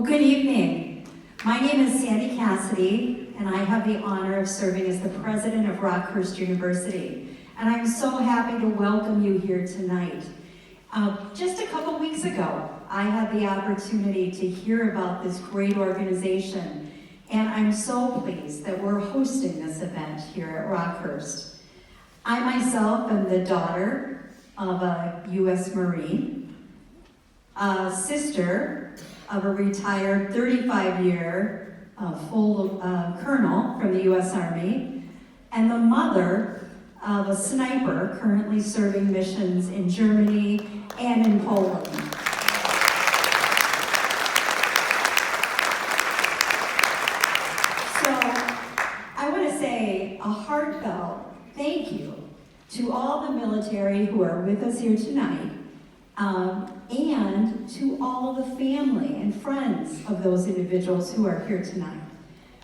Well, good evening. My name is Sandy Cassidy, and I have the honor of serving as the president of Rockhurst University. And I'm so happy to welcome you here tonight. Just a couple weeks ago, I had the opportunity to hear about this great organization, and I'm so pleased that we're hosting this event here at Rockhurst. I myself am the daughter of a U.S. Marine, a sister of a retired 35-year full colonel from the U.S. Army, and the mother of a sniper currently serving missions in Germany and in Poland. So I want to say a heartfelt thank you to all the military who are with us here tonight, and to all the family and friends of those individuals who are here tonight.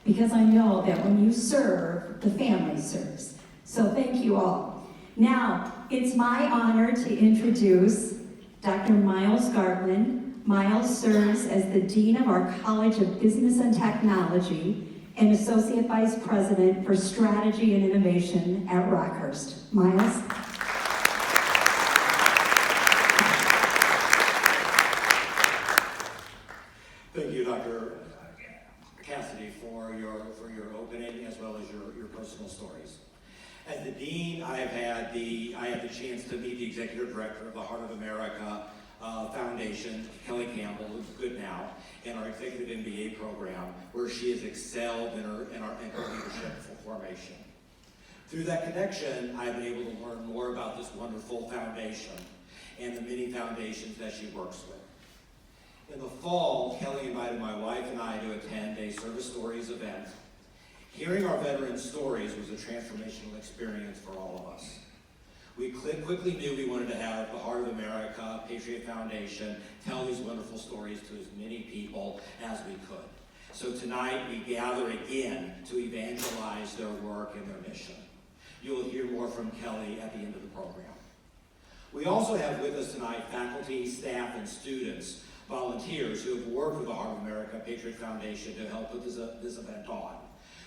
Because I know that when you serve, the family serves. So thank you all. Now, it's my honor to introduce Dr. Miles Gartland. Miles serves as the Dean of our College of Business and Technology and Associate Vice President for Strategy and Innovation at Rockhurst. Miles? Thank you, Dr. Cassidy, for your opening as well as your personal stories. As the Dean, I had the chance to meet the Executive Director of the Heart of America Foundation, Kelly Campbell, who's good now, in our Executive MBA program, where she has excelled in her leadership formation. Through that connection, I've been able to learn more about this wonderful foundation and the many foundations that she works with. In the fall, Kelly invited my wife and I to attend a Service Stories event. Hearing our veterans' stories was a transformational experience for all of us. We quickly knew we wanted to have the Heart of America Patriot Foundation tell these wonderful stories to as many people as we could. So tonight, we gather again to evangelize their work and their mission. You'll hear more from Kelly at the end of the program. We also have with us tonight faculty, staff, and students, volunteers who have worked with the Heart of America Patriot Foundation to help put this event on.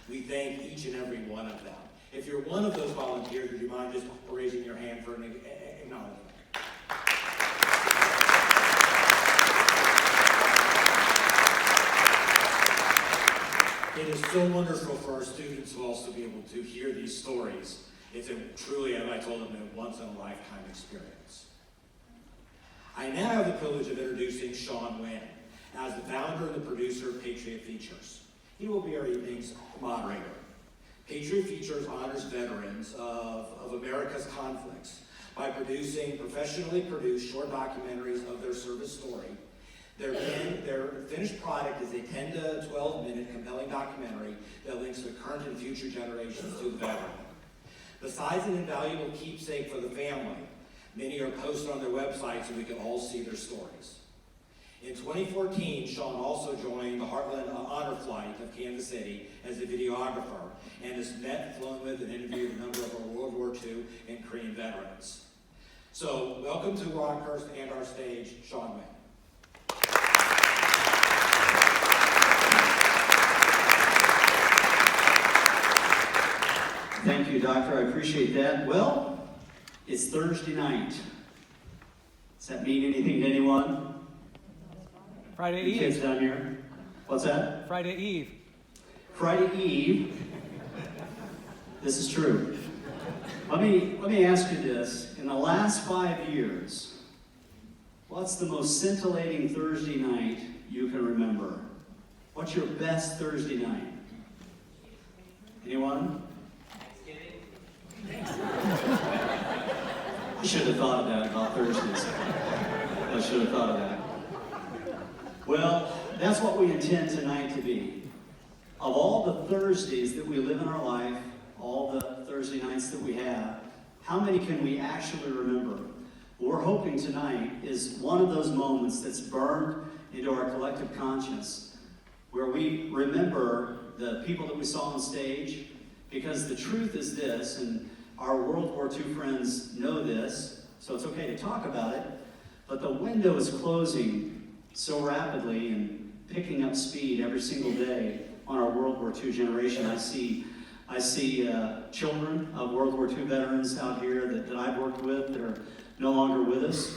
We thank each and every one of them. If you're one of those volunteers, would you mind just raising your hand for an acknowledgement? It is so wonderful for our students to also be able to hear these stories. It's truly, as I told them, a once-in-a-lifetime experience. I now have the privilege of introducing Sean Wynn as the founder and the producer of Patriot Features. He will be our evening's moderator. Patriot Features honors veterans of America's conflicts by producing professionally produced short documentaries of their service story. Their finished product is a 10 to 12 minute compelling documentary that links the current and future generations to the veteran. Besides an invaluable keepsake for the family, many are posted on their website so we can all see their stories. In 2014, Sean also joined the Heartland Honor Flight of Kansas City as a videographer and has met, flown with, and interviewed a number of our World War II and Korean veterans. So, welcome to Rockhurst and our stage, Sean Wynn. Thank you, Doctor. I appreciate that. Well, it's Thursday night. Does that mean anything to anyone? Friday You Eve. kids down here? What's that? Friday Eve. Friday Eve. This is true. Let me ask you this. In the last 5 years, what's the most scintillating Thursday night you can remember? What's your best Thursday night? Anyone? I should have thought of that about Thursdays. I should have thought of that. Well, that's what we intend tonight to be. Of all the Thursdays that we live in our life, all the Thursday nights that we have, how many can we actually remember? What we're hoping tonight is one of those moments that's burned into our collective conscience, where we remember the people that we saw on stage, because the truth is this, and our World War II friends know this, so it's okay to talk about it, but the window is closing so rapidly, and picking up speed every single day on our World War II generation. I see children of World War II veterans out here that I've worked with that are no longer with us.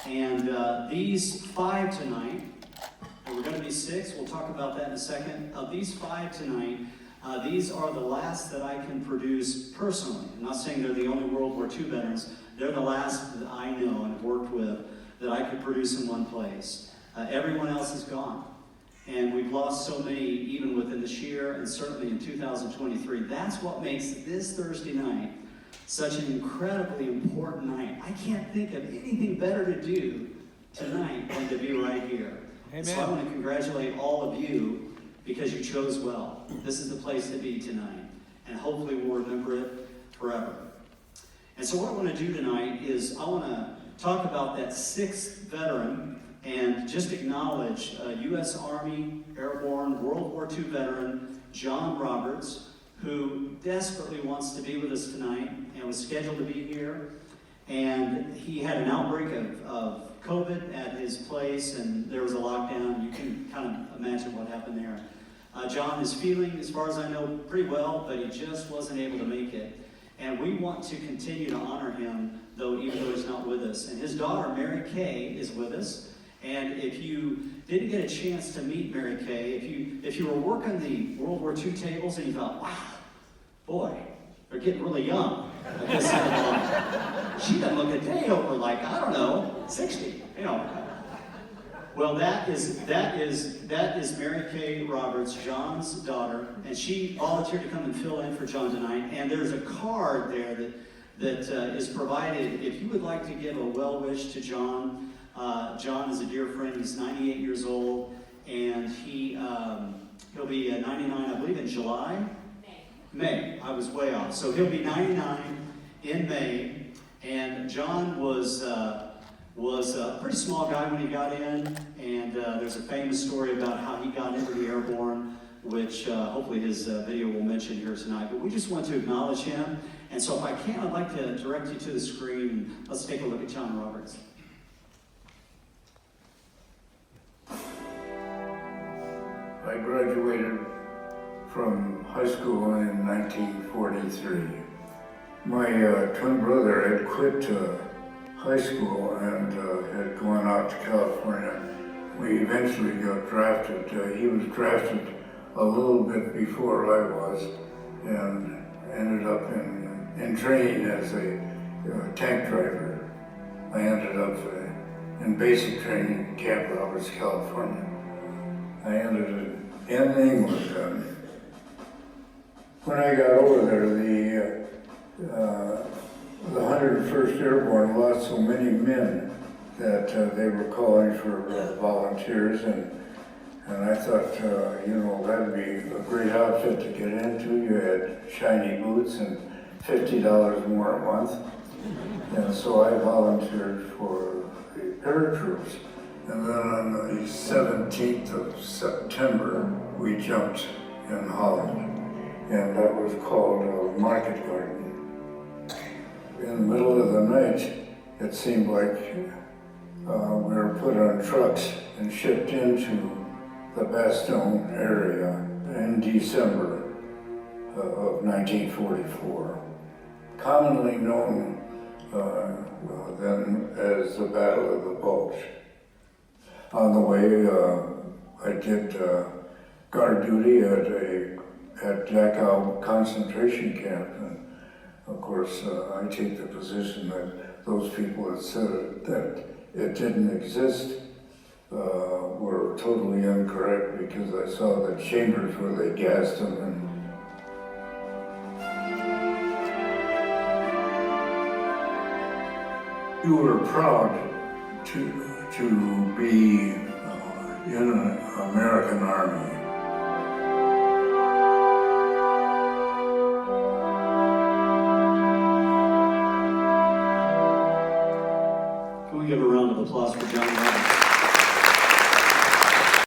And these 5 tonight, and we're going to be 6, we'll talk about that in a second. Of these 5 tonight, these are the last that I can produce personally. I'm not saying they're the only World War II veterans. They're the last that I know and have worked with that I could produce in one place. Everyone else is gone. And we've lost so many even within this year and certainly in 2023. That's what makes this Thursday night such an incredibly important night. I can't think of anything better to do tonight than to be right here. Amen. So I want to congratulate all of you because you chose well. This is the place to be tonight. And hopefully we'll remember it forever. And so what I want to do tonight is I want to talk about that 6th veteran and just acknowledge U.S. Army Airborne World War II veteran John Roberts, who desperately wants to be with us tonight and was scheduled to be here. And he had an outbreak of COVID at his place, and there was a lockdown. You can kind of imagine what happened there. John is feeling, as far as I know, pretty well, but he just wasn't able to make it. And we want to continue to honor him, even though he's not with us. And his daughter, Mary Kay, is with us. And if you didn't get a chance to meet Mary Kay, if you were working the World War II tables and you thought, wow, boy, they're getting really young. She doesn't look a day over like, I don't know, 60, you know. Well, that is Mary Kay Roberts, John's daughter, and she volunteered to come and fill in for John tonight. And there's a card there that is provided if you would like to give a well wish to John. John is a dear friend. He's 98 years old, and he'll be 99, I believe, in July. May. I was way off. So he'll be 99 in May, and John was a pretty small guy when he got in, and there's a famous story about how he got into the Airborne, which hopefully his video will mention here tonight. But we just want to acknowledge him, and so if I can, I'd like to direct you to the screen. Let's take a look at John Roberts. I graduated from high school in 1943. My twin brother had quit high school and had gone out to California. We eventually got drafted. He was drafted a little bit before I was and ended up in training as a tank driver. I ended up in basic training in Camp Roberts, California. I ended in England. When I got over there, the 101st Airborne lost so many men that they were calling for volunteers, and I thought, that'd be a great outfit to get into. You had shiny boots and $50 more a month, and so I volunteered for the paratroops. And then on the 17th of September, we jumped in Holland, and that was called Market Garden. In the middle of the night, it seemed like we were put on trucks and shipped into the Bastogne area in December of 1944, commonly known then as the Battle of the Bulge. On the way, I did guard duty at Dachau concentration camp, and of course, I take the position that those people that said that it didn't exist were totally incorrect, because I saw the chambers where they gassed them. And we were proud to be in an American Army. Can we give a round of applause for John Roberts?